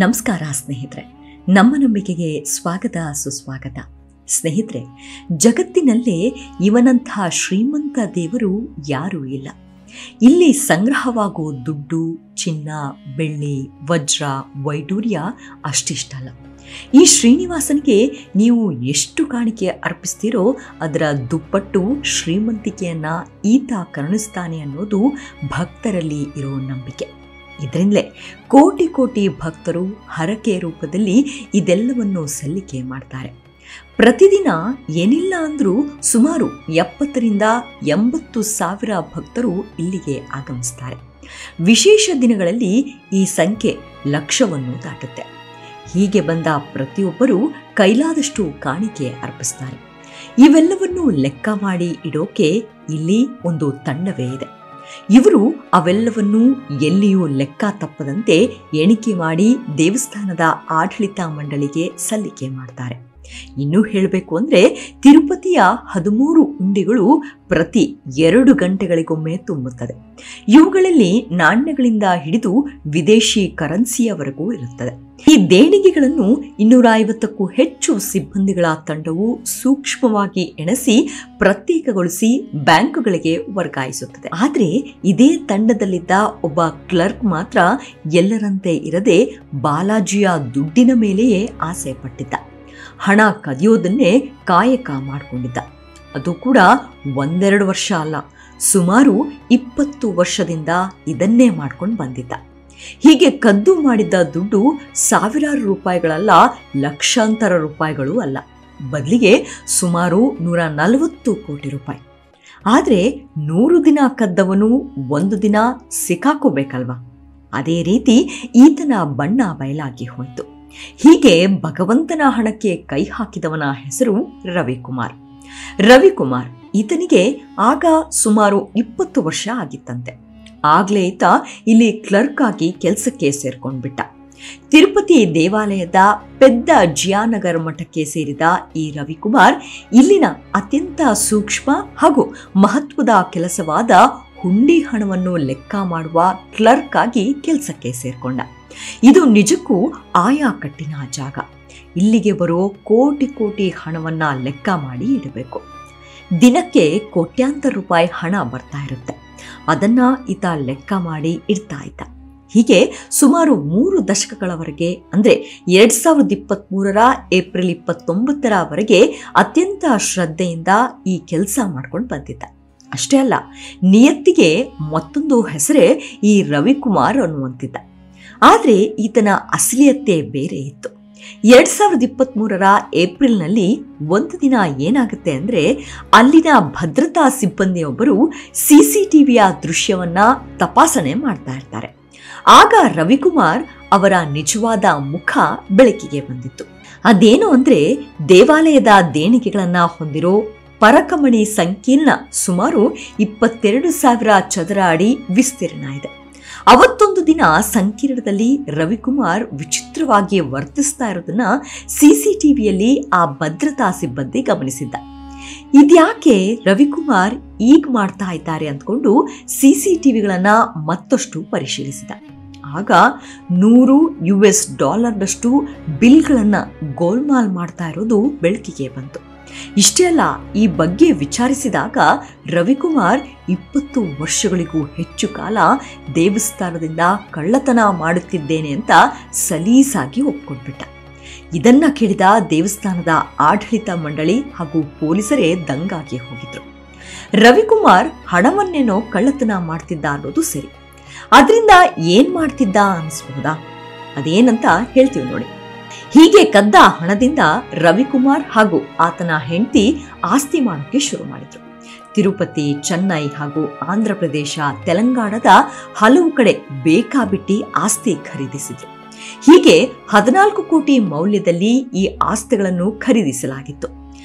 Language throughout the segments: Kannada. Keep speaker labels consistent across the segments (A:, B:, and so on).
A: ನಮಸ್ಕಾರ ಸ್ನೇಹಿತರೆ, ನಮ್ಮ ನಂಬಿಕೆಗೆ ಸ್ವಾಗತ ಸುಸ್ವಾಗತ. ಸ್ನೇಹಿತರೆ, ಜಗತ್ತಿನಲ್ಲೇ ಇವನಂತಹ ಶ್ರೀಮಂತ ದೇವರು ಯಾರೂ ಇಲ್ಲ. ಇಲ್ಲಿ ಸಂಗ್ರಹವಾಗುವ ದುಡ್ಡು, ಚಿನ್ನ, ಬೆಳ್ಳಿ, ವಜ್ರ, ವೈಡೂರ್ಯ ಅಷ್ಟಿಷ್ಟಲ್ಲ. ಈ ಶ್ರೀನಿವಾಸನಿಗೆ ನೀವು ಎಷ್ಟು ಕಾಣಿಕೆ ಅರ್ಪಿಸ್ತೀರೋ ಅದರ ದುಪ್ಪಟ್ಟು ಶ್ರೀಮಂತಿಕೆಯನ್ನ ಈತ ಕರುಣಿಸ್ತಾನೆ ಅನ್ನೋದು ಭಕ್ತರಲ್ಲಿ ಇರೋ ನಂಬಿಕೆ. ಇದರಿಂದಲೇ ಕೋಟಿ ಕೋಟಿ ಭಕ್ತರು ಹರಕೆ ರೂಪದಲ್ಲಿ ಇದೆಲ್ಲವನ್ನು ಸಲ್ಲಿಕೆ ಮಾಡ್ತಾರೆ. ಪ್ರತಿದಿನ ಏನಿಲ್ಲ ಅಂದರೂ ಸುಮಾರು 70,000 ಭಕ್ತರು ಇಲ್ಲಿಗೆ ಆಗಮಿಸ್ತಾರೆ. ವಿಶೇಷ ದಿನಗಳಲ್ಲಿ ಈ ಸಂಖ್ಯೆ ಲಕ್ಷವನ್ನು ದಾಟುತ್ತೆ. ಹೀಗೆ ಬಂದ ಪ್ರತಿಯೊಬ್ಬರೂ ಕೈಲಾದಷ್ಟು ಕಾಣಿಕೆ ಅರ್ಪಿಸ್ತಾರೆ. ಇವೆಲ್ಲವನ್ನು ಲೆಕ್ಕ ಮಾಡಿ ಇಡೋಕೆ ಇಲ್ಲಿ ಒಂದು ತಂಡವೇ ಇದೆ. ಇವರು ಅವೆಲ್ಲವನ್ನೂ ಎಲ್ಲಿಯೂ ಲೆಕ್ಕ ತಪ್ಪದಂತೆ ಎಣಿಕೆ ಮಾಡಿ ದೇವಸ್ಥಾನದ ಆಡಳಿತ ಮಂಡಳಿಗೆ ಸಲ್ಲಿಕೆ ಮಾಡ್ತಾರೆ. ಇನ್ನೂ ಹೇಳಬೇಕು ಅಂದರೆ ತಿರುಪತಿಯ 13 ಉಂಡಿಗಳು ಪ್ರತಿ 2 ಗಂಟೆಗಳಿಗೊಮ್ಮೆ ತುಂಬುತ್ತದೆ. ಇವುಗಳಲ್ಲಿ ನಾಣ್ಯಗಳಿಂದ ಹಿಡಿದು ವಿದೇಶಿ ಕರೆನ್ಸಿಯವರೆಗೂ ಇರುತ್ತದೆ. ಈ ದೇಣಿಗೆಗಳನ್ನು 250ಕ್ಕೂ ಹೆಚ್ಚು ಸಿಬ್ಬಂದಿಗಳ ತಂಡವು ಸೂಕ್ಷ್ಮವಾಗಿ ಎಣಿಸಿ ಪ್ರತ್ಯೇಕಗೊಳಿಸಿ ಬ್ಯಾಂಕುಗಳಿಗೆ ವರ್ಗಾಯಿಸುತ್ತದೆ. ಆದರೆ ಇದೇ ತಂಡದಲ್ಲಿದ್ದ ಒಬ್ಬ ಕ್ಲರ್ಕ್ ಮಾತ್ರ ಎಲ್ಲರಂತೆ ಇರದೆ ಬಾಲಾಜಿಯ ದುಡ್ಡಿನ ಮೇಲೆಯೇ ಆಸೆ ಪಟ್ಟಿದ್ದ. ಹಣ ಕದಿಯೋದನ್ನೇ ಕಾಯಕ ಮಾಡಿಕೊಂಡಿದ್ದ. ಅದು ಕೂಡ 1-2 ವರ್ಷ ಅಲ್ಲ, ಸುಮಾರು 20 ವರ್ಷದಿಂದ ಇದನ್ನೇ ಮಾಡ್ಕೊಂಡು ಬಂದಿದ್ದ. ಹೀಗೆ ಕದ್ದು ಮಾಡಿದ್ದ ದುಡ್ಡು ಸಾವಿರಾರು ರೂಪಾಯಿಗಳಲ್ಲ, ಲಕ್ಷಾಂತರ ರೂಪಾಯಿಗಳು ಅಲ್ಲ, ಬದಲಿಗೆ ಸುಮಾರು 140 ಕೋಟಿ ರೂಪಾಯಿ. ಆದರೆ 100 ದಿನ ಕದ್ದವನು 1 ದಿನ ಸಿಕ್ಕಾಕೋಬೇಕಲ್ವಾ? ಅದೇ ರೀತಿ ಈತನ ಬಣ್ಣ ಬಯಲಾಗಿ ಹೋಯಿತು. ಹೀಗೆ ಭಗವಂತನ ಹಣಕ್ಕೆ ಕೈ ಹಾಕಿದವನ ಹೆಸರು ರವಿಕುಮಾರ್. ರವಿಕುಮಾರ್ ಈತನಿಗೆ ಆಗ ಸುಮಾರು 20 ವರ್ಷ ಆಗಿತ್ತಂತೆ. ಆಗ್ಲೇ ಈತ ಇಲ್ಲಿ ಕ್ಲರ್ಕ್ ಆಗಿ ಕೆಲಸಕ್ಕೆ ಸೇರ್ಕೊಂಡ್ಬಿಟ್ಟ. ತಿರುಪತಿ ದೇವಾಲಯದ ಪೆದ್ದ ಜಿಯಾನಗರ ಮಠಕ್ಕೆ ಸೇರಿದ ಈ ರವಿಕುಮಾರ್ ಇಲ್ಲಿನ ಅತ್ಯಂತ ಸೂಕ್ಷ್ಮ ಹಾಗೂ ಮಹತ್ವದ ಕೆಲಸವಾದ ಹುಂಡಿ ಹಣವನ್ನು ಲೆಕ್ಕ ಮಾಡುವ ಕ್ಲರ್ಕ್ ಆಗಿ ಕೆಲಸಕ್ಕೆ ಸೇರ್ಕೊಂಡ. ಇದು ನಿಜಕ್ಕೂ ಆಯಾ ಕಟ್ಟಿನ ಜಾಗ. ಇಲ್ಲಿಗೆ ಬರೋ ಕೋಟಿ ಕೋಟಿ ಹಣವನ್ನ ಲೆಕ್ಕ ಮಾಡಿ ಇಡಬೇಕು. ದಿನಕ್ಕೆ ಕೋಟ್ಯಾಂತರ ರೂಪಾಯಿ ಹಣ ಬರ್ತಾ ಇರುತ್ತೆ. ಅದನ್ನ ಈತ ಲೆಕ್ಕ ಮಾಡಿ ಇಡ್ತಾ ಇದ್ದ. ಹೀಗೆ ಸುಮಾರು 3 ದಶಕಗಳವರೆಗೆ, ಅಂದ್ರೆ 2023ರ ಏಪ್ರಿಲ್ 29ರವರೆಗೆ ಅತ್ಯಂತ ಶ್ರದ್ಧೆಯಿಂದ ಈ ಕೆಲಸ ಮಾಡ್ಕೊಂಡು ಬಂದಿದ್ದ. ಅಷ್ಟೇ ಅಲ್ಲ, ನಿಯತ್ತಿಗೆ ಮತ್ತೊಂದು ಹೆಸರೇ ಈ ರವಿಕುಮಾರ್ ಅನ್ನುವಂತಿದ್ದ. ಆದರೆ ಈತನ ಅಸಲಿಯತ್ತೆ ಬೇರೆ ಇತ್ತು. 2023ರ ಏಪ್ರಿಲ್ನಲ್ಲಿ ಒಂದು ದಿನ ಏನಾಗುತ್ತೆ ಅಂದರೆ, ಅಲ್ಲಿನ ಭದ್ರತಾ ಸಿಬ್ಬಂದಿಯೊಬ್ಬರು CCTVಯ ದೃಶ್ಯವನ್ನ ತಪಾಸಣೆ ಮಾಡ್ತಾ ಇರ್ತಾರೆ. ಆಗ ರವಿಕುಮಾರ್ ಅವರ ನಿಜವಾದ ಮುಖ ಬೆಳಕಿಗೆ ಬಂದಿತ್ತು. ಅದೇನು ಅಂದರೆ, ದೇವಾಲಯದ ದೇಣಿಗೆಗಳನ್ನ ಹೊಂದಿರೋ ಪರಕಮಣಿ ಸಂಕೀರ್ಣ ಸುಮಾರು 22,000 ಚದರ ಅಡಿ ವಿಸ್ತೀರ್ಣ ಇದೆ. ಅವತ್ತೊಂದು ದಿನ ಸಂಕೀರ್ಣದಲ್ಲಿ ರವಿಕುಮಾರ್ ವಿಚಿತ್ರವಾಗಿ ವರ್ತಿಸ್ತಾ ಇರೋದನ್ನ CCTVಯಲ್ಲಿ ಆ ಭದ್ರತಾ ಸಿಬ್ಬಂದಿ ಗಮನಿಸಿದ್ದ. ಇದ್ಯಾಕೆ ರವಿಕುಮಾರ್ ಈಗ ಮಾಡ್ತಾ ಇದ್ದಾರೆ ಅಂದ್ಕೊಂಡು CCTVಗಳನ್ನ ಮತ್ತಷ್ಟು ಪರಿಶೀಲಿಸಿದ. ಆಗ $100 ಬಿಲ್ಗಳನ್ನ ಗೋಲ್ಮಾಲ್ ಮಾಡ್ತಾ ಇರೋದು ಬೆಳಕಿಗೆ ಬಂತು. ಇಷ್ಟೇ ಅಲ್ಲ, ಈ ಬಗ್ಗೆ ವಿಚಾರಿಸಿದಾಗ ರವಿಕುಮಾರ್ 20 ವರ್ಷಗಳಿಗೂ ಹೆಚ್ಚು ಕಾಲ ದೇವಸ್ಥಾನದಿಂದ ಕಳ್ಳತನ ಮಾಡುತ್ತಿದ್ದೇನೆ ಅಂತ ಸಲೀಸಾಗಿ ಒಪ್ಕೊಂಡ್ಬಿಟ್ಟ. ಇದನ್ನ ಕೇಳಿದ ದೇವಸ್ಥಾನದ ಆಡಳಿತ ಮಂಡಳಿ ಹಾಗೂ ಪೊಲೀಸರೇ ದಂಗಾಗಿ ಹೋಗಿದ್ರು. ರವಿಕುಮಾರ್ ಹಣವನ್ನೇನೋ ಕಳ್ಳತನ ಮಾಡ್ತಿದ್ದ ಅನ್ನೋದು ಸರಿ, ಅದರಿಂದ ಏನ್ ಮಾಡ್ತಿದ್ದ ಅನ್ಸ್ಬಹುದಾ? ಅದೇನಂತ ಹೇಳ್ತೀವಿ ನೋಡಿ. ಹೀಗೆ ಕದ್ದ ಹಣದಿಂದ ರವಿಕುಮಾರ್ ಹಾಗೂ ಆತನ ಹೆಂಡತಿ ಆಸ್ತಿ ಮಾಡೋಕೆ ಶುರು ಮಾಡಿದ್ರು. ತಿರುಪತಿ, ಚೆನ್ನೈ ಹಾಗೂ ಆಂಧ್ರ ಪ್ರದೇಶ, ತೆಲಂಗಾಣದ ಹಲವು ಕಡೆ ಬೇಕಾಬಿಟ್ಟಿ ಆಸ್ತಿ ಖರೀದಿಸಿದ್ರು. ಹೀಗೆ 14 ಕೋಟಿ ಮೌಲ್ಯದಲ್ಲಿ ಈ ಆಸ್ತಿಗಳನ್ನು ಖರೀದಿಸಲಾಗಿತ್ತು.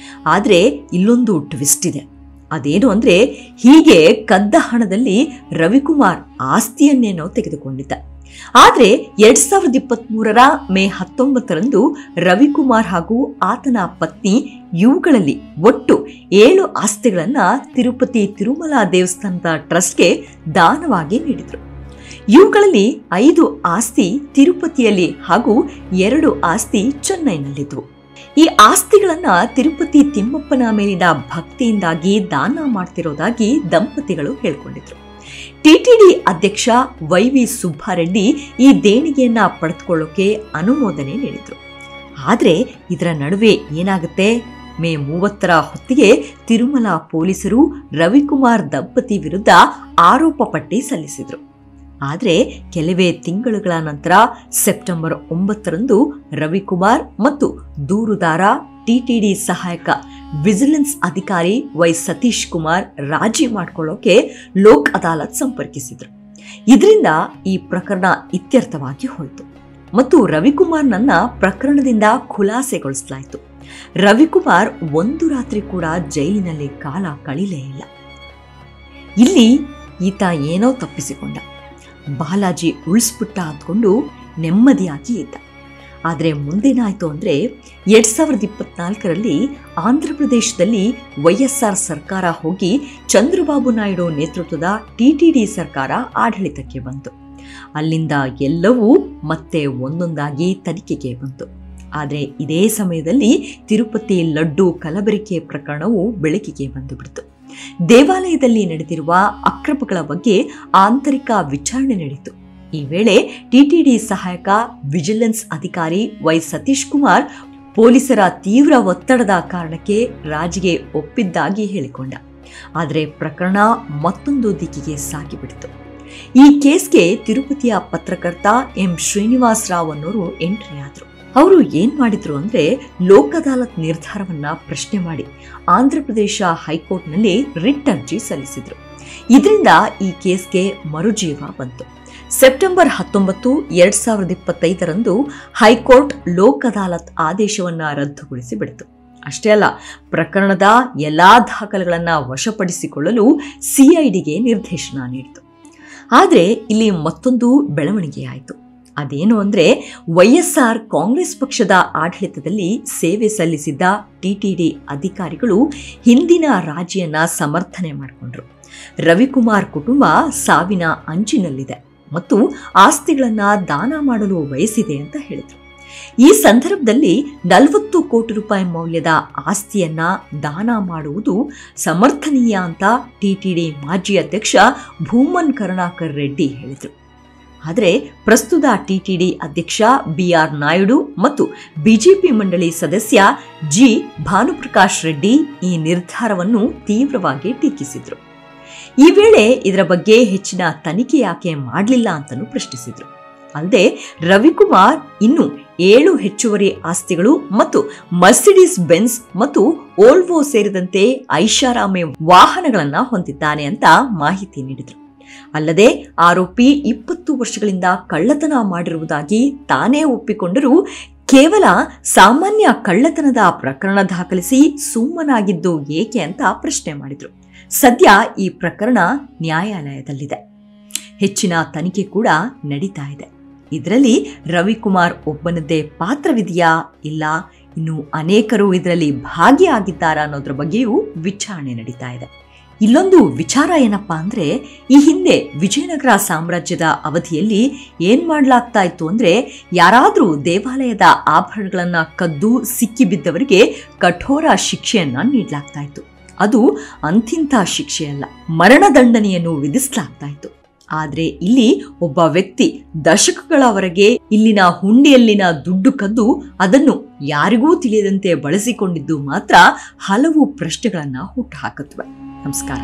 A: ಆದರೆ ಇಲ್ಲೊಂದು ಟ್ವಿಸ್ಟ್ ಇದೆ. ಅದೇನು ಅಂದ್ರೆ, ಹೀಗೆ ಕದ್ದ ಹಣದಲ್ಲಿ ರವಿಕುಮಾರ್ ಆಸ್ತಿಯನ್ನೇನೋ ತೆಗೆದುಕೊಂಡಿದ್ದ. ಆದರೆ 2023ರ ಮೇ 19ರಂದು ರವಿಕುಮಾರ್ ಹಾಗೂ ಆತನ ಪತ್ನಿ ಇವುಗಳಲ್ಲಿ ಒಟ್ಟು 7 ಆಸ್ತಿಗಳನ್ನ ತಿರುಪತಿ ತಿರುಮಲ ದೇವಸ್ಥಾನದ ಟ್ರಸ್ಟ್ಗೆ ದಾನವಾಗಿ ನೀಡಿದರು. ಇವುಗಳಲ್ಲಿ 5 ಆಸ್ತಿ ತಿರುಪತಿಯಲ್ಲಿ ಹಾಗೂ 2 ಆಸ್ತಿ ಚೆನ್ನೈನಲ್ಲಿದ್ವು. ಈ ಆಸ್ತಿಗಳನ್ನ ತಿರುಪತಿ ತಿಮ್ಮಪ್ಪನ ಮೇಲಿನ ಭಕ್ತಿಯಿಂದಾಗಿ ದಾನ ಮಾಡ್ತಿರೋದಾಗಿ ದಂಪತಿಗಳು ಹೇಳ್ಕೊಂಡಿದ್ರು. ಟಿಟಿಡಿ ಅಧ್ಯಕ್ಷ ವೈ.ವಿ. ಸುಬ್ಬಾರೆಡ್ಡಿ ಈ ದೇಣಿಗೆಯನ್ನ ಪಡೆದುಕೊಳ್ಳೋಕೆ ಅನುಮೋದನೆ ನೀಡಿದ್ರು. ಆದ್ರೆ ಇದರ ನಡುವೆ ಏನಾಗುತ್ತೆ, ಮೇ 30ರ ಹೊತ್ತಿಗೆ ತಿರುಮಲ ಪೊಲೀಸರು ರವಿಕುಮಾರ್ ದಂಪತಿ ವಿರುದ್ಧ ಆರೋಪ ಪಟ್ಟಿ ಸಲ್ಲಿಸಿದ್ರು. ಆದರೆ ಕೆಲವೇ ತಿಂಗಳುಗಳ ನಂತರ ಸೆಪ್ಟೆಂಬರ್ 9ರಂದು ರವಿಕುಮಾರ್ ಮತ್ತು ದೂರುದಾರ ಟಿಟಿಡಿ ಸಹಾಯಕ ವಿಜಿಲೆನ್ಸ್ ಅಧಿಕಾರಿ ವೈ ಸತೀಶ್ ಕುಮಾರ್ ರಾಜಿ ಮಾಡಿಕೊಳ್ಳೋಕೆ ಲೋಕ್ ಅದಾಲತ್ ಸಂಪರ್ಕಿಸಿದ್ರು. ಇದರಿಂದ ಈ ಪ್ರಕರಣ ಇತ್ಯರ್ಥವಾಗಿ ಹೋಯಿತು ಮತ್ತು ರವಿಕುಮಾರ್ನನ್ನ ಪ್ರಕರಣದಿಂದ ಖುಲಾಸೆಗೊಳಿಸಲಾಯಿತು. ರವಿಕುಮಾರ್ ಒಂದು ರಾತ್ರಿ ಕೂಡ ಜೈಲಿನಲ್ಲಿ ಕಾಲ ಕಳೀಲೇ ಇಲ್ಲ. ಇಲ್ಲಿ ಈತ ಏನೋ ತಪ್ಪಿಸಿಕೊಂಡ, ಬಾಲಾಜಿ ಉಳಿಸ್ಬಿಟ್ಟ ಅಂದ್ಕೊಂಡು ನೆಮ್ಮದಿಯಾಗಿ ಇದ್ದ. ಆದರೆ ಮುಂದೇನಾಯಿತು ಅಂದರೆ 2024ರಲ್ಲಿ ಆಂಧ್ರ ಪ್ರದೇಶದಲ್ಲಿ ವೈಎಸ್ಆರ್ ಸರ್ಕಾರ ಹೋಗಿ ಚಂದ್ರಬಾಬು ನಾಯ್ಡು ನೇತೃತ್ವದ ಟಿಟಿಡಿ ಸರ್ಕಾರ ಆಡಳಿತಕ್ಕೆ ಬಂತು. ಅಲ್ಲಿಂದ ಎಲ್ಲವೂ ಮತ್ತೆ ಒಂದೊಂದಾಗಿ ತನಿಖೆಗೆ ಬಂತು. ಆದರೆ ಇದೇ ಸಮಯದಲ್ಲಿ ತಿರುಪತಿ ಲಡ್ಡು ಕಲಬೆರಕೆ ಪ್ರಕರಣವು ಬೆಳಕಿಗೆ ಬಂದು ಬಿಡ್ತು. ದೇವಾಲಯದಲ್ಲಿ ನಡೆದಿರುವ ಅಕ್ರಮಗಳ ಬಗ್ಗೆ ಆಂತರಿಕ ವಿಚಾರಣೆ ನಡೆಯಿತು. ಈ ವೇಳೆ ಟಿಟಿಡಿ ಸಹಾಯಕ ವಿಜಿಲೆನ್ಸ್ ಅಧಿಕಾರಿ ವೈ ಸತೀಶ್ ಕುಮಾರ್ ಪೊಲೀಸರ ತೀವ್ರ ಒತ್ತಡದ ಕಾರಣಕ್ಕೆ ರಾಜಿಗೆ ಒಪ್ಪಿದ್ದಾಗಿ ಹೇಳಿಕೊಂಡ. ಆದರೆ ಪ್ರಕರಣ ಮತ್ತೊಂದು ದಿಕ್ಕಿಗೆ ಸಾಗಿಬಿಡ್ತು. ಈ ಕೇಸ್ಗೆ ತಿರುಪತಿಯ ಪತ್ರಕರ್ತ ಎಂ ಶ್ರೀನಿವಾಸ್ ರಾವ್ ಅನ್ನೋರು ಎಂಟ್ರಿ ಆದ್ರು. ಅವರು ಏನ್ ಮಾಡಿದ್ರು ಅಂದ್ರೆ ಲೋಕ್ ಅದಾಲತ್ ನಿರ್ಧಾರವನ್ನ ಪ್ರಶ್ನೆ ಮಾಡಿ ಆಂಧ್ರ ಪ್ರದೇಶ ಹೈಕೋರ್ಟ್ನಲ್ಲಿ ರಿಟ್ ಅರ್ಜಿ ಸಲ್ಲಿಸಿದ್ರು. ಇದರಿಂದ ಈ ಕೇಸ್ಗೆ ಮರುಜೀವ ಬಂತು. ಸೆಪ್ಟೆಂಬರ್ 19, 2025ರಂದು ಹೈಕೋರ್ಟ್ ಲೋಕ್ ಅದಾಲತ್ ಆದೇಶವನ್ನ ರದ್ದುಗೊಳಿಸಿ ಬಿಡಿತು. ಅಷ್ಟೇ ಅಲ್ಲ, ಪ್ರಕರಣದ ಎಲ್ಲಾ ದಾಖಲೆಗಳನ್ನ ವಶಪಡಿಸಿಕೊಳ್ಳಲು ಸಿಐಡಿಗೆ ನಿರ್ದೇಶನ ನೀಡಿತು. ಆದರೆ ಇಲ್ಲಿ ಮತ್ತೊಂದು ಬೆಳವಣಿಗೆಯಾಯಿತು. ಅದೇನು ಅಂದ್ರೆ ವೈಎಸ್ಆರ್ ಕಾಂಗ್ರೆಸ್ ಪಕ್ಷದ ಆಡಳಿತದಲ್ಲಿ ಸೇವೆ ಸಲ್ಲಿಸಿದ್ದ ಟಿಟಿಡಿ ಅಧಿಕಾರಿಗಳು ಹಿಂದಿನ ರಾಜಿಯನ್ನ ಸಮರ್ಥನೆ ಮಾಡಿಕೊಂಡ್ರು. ರವಿಕುಮಾರ್ ಕುಟುಂಬ ಸಾವಿನ ಅಂಚಿನಲ್ಲಿದೆ ಮತ್ತು ಆಸ್ತಿಗಳನ್ನ ದಾನ ಮಾಡಲು ಬಯಸಿದೆ ಅಂತ ಹೇಳಿದ್ರು. ಈ ಸಂದರ್ಭದಲ್ಲಿ 40 ಕೋಟಿ ರೂಪಾಯಿ ಮೌಲ್ಯದ ಆಸ್ತಿಯನ್ನ ದಾನ ಮಾಡುವುದು ಸಮರ್ಥನೀಯ ಅಂತ ಟಿಟಿಡಿ ಮಾಜಿ ಅಧ್ಯಕ್ಷ ಭೂಮನ್ ಕರುಣಾಕರ್ ರೆಡ್ಡಿ ಹೇಳಿದರು. ಆದರೆ ಪ್ರಸ್ತುತ ಟಿಟಿಡಿ ಅಧ್ಯಕ್ಷ ಬಿಆರ್ ನಾಯ್ಡು ಮತ್ತು ಬಿಜೆಪಿ ಮಂಡಳಿ ಸದಸ್ಯ ಜಿ ಭಾನುಪ್ರಕಾಶ್ ರೆಡ್ಡಿ ಈ ನಿರ್ಧಾರವನ್ನು ತೀವ್ರವಾಗಿ ಟೀಕಿಸಿದರು. ಈ ವೇಳೆ ಇದರ ಬಗ್ಗೆ ಹೆಚ್ಚಿನ ತನಿಖೆ ಯಾಕೆ ಮಾಡಲಿಲ್ಲ ಅಂತಲೂ ಪ್ರಶ್ನಿಸಿದರು. ಅಲ್ಲದೆ ರವಿಕುಮಾರ್ ಇನ್ನು 7 ಹೆಚ್ಚುವರಿ ಆಸ್ತಿಗಳು ಮತ್ತು ಮರ್ಸಿಡೀಸ್ ಬೆನ್ಸ್ ಮತ್ತು ಓಲ್ವೋ ಸೇರಿದಂತೆ ಐಷಾರಾಮಿ ವಾಹನಗಳನ್ನು ಹೊಂದಿದ್ದಾನೆ ಅಂತ ಮಾಹಿತಿ ನೀಡಿದರು. ಅಲ್ಲದೆ ಆರೋಪಿ 20 ವರ್ಷಗಳಿಂದ ಕಳ್ಳತನ ಮಾಡಿರುವುದಾಗಿ ತಾನೇ ಒಪ್ಪಿಕೊಂಡರೂ ಕೇವಲ ಸಾಮಾನ್ಯ ಕಳ್ಳತನದ ಪ್ರಕರಣ ದಾಖಲಿಸಿ ಸುಮ್ಮನಾಗಿದ್ದು ಏಕೆ ಅಂತ ಪ್ರಶ್ನೆ ಮಾಡಿದ್ರು. ಸದ್ಯ ಈ ಪ್ರಕರಣ ನ್ಯಾಯಾಲಯದಲ್ಲಿದೆ. ಹೆಚ್ಚಿನ ತನಿಖೆ ಕೂಡ ನಡೀತಾ ಇದೆ. ಇದರಲ್ಲಿ ರವಿಕುಮಾರ್ ಒಬ್ಬನದ್ದೇ ಪಾತ್ರವಿದೆಯಾ, ಇಲ್ಲ ಇನ್ನು ಅನೇಕರು ಇದರಲ್ಲಿ ಭಾಗಿಯಾಗಿದ್ದಾರಾ ಅನ್ನೋದ್ರ ಬಗ್ಗೆಯೂ ವಿಚಾರಣೆ ನಡೀತಾ ಇದೆ. ಇಲ್ಲೊಂದು ವಿಚಾರ ಏನಪ್ಪಾ ಅಂದ್ರೆ, ಈ ಹಿಂದೆ ವಿಜಯನಗರ ಸಾಮ್ರಾಜ್ಯದ ಅವಧಿಯಲ್ಲಿ ಏನ್ ಮಾಡ್ಲಾಗ್ತಾ ಇತ್ತು ಅಂದ್ರೆ, ಯಾರಾದ್ರೂ ದೇವಾಲಯದ ಆಭರಣಗಳನ್ನ ಕದ್ದು ಸಿಕ್ಕಿಬಿದ್ದವರಿಗೆ ಕಠೋರ ಶಿಕ್ಷೆಯನ್ನ ನೀಡಲಾಗ್ತಾ ಇತ್ತು. ಅದು ಅಂತಿಂತ ಶಿಕ್ಷೆಯಲ್ಲ, ಮರಣದಂಡನೆಯನ್ನು ವಿಧಿಸಲಾಗ್ತಾ ಇತ್ತು. ಆದ್ರೆ ಇಲ್ಲಿ ಒಬ್ಬ ವ್ಯಕ್ತಿ ದಶಕಗಳವರೆಗೆ ಇಲ್ಲಿನ ಹುಂಡಿಯಲ್ಲಿನ ದುಡ್ಡು ಕದ್ದು ಅದನ್ನು ಯಾರಿಗೂ ತಿಳಿಯದಂತೆ ಬಳಸಿಕೊಂಡಿದ್ದು ಮಾತ್ರ ಹಲವು ಪ್ರಶ್ನೆಗಳನ್ನ ಹುಟ್ಟುಹಾಕುತ್ತವೆ. ನಮಸ್ಕಾರ.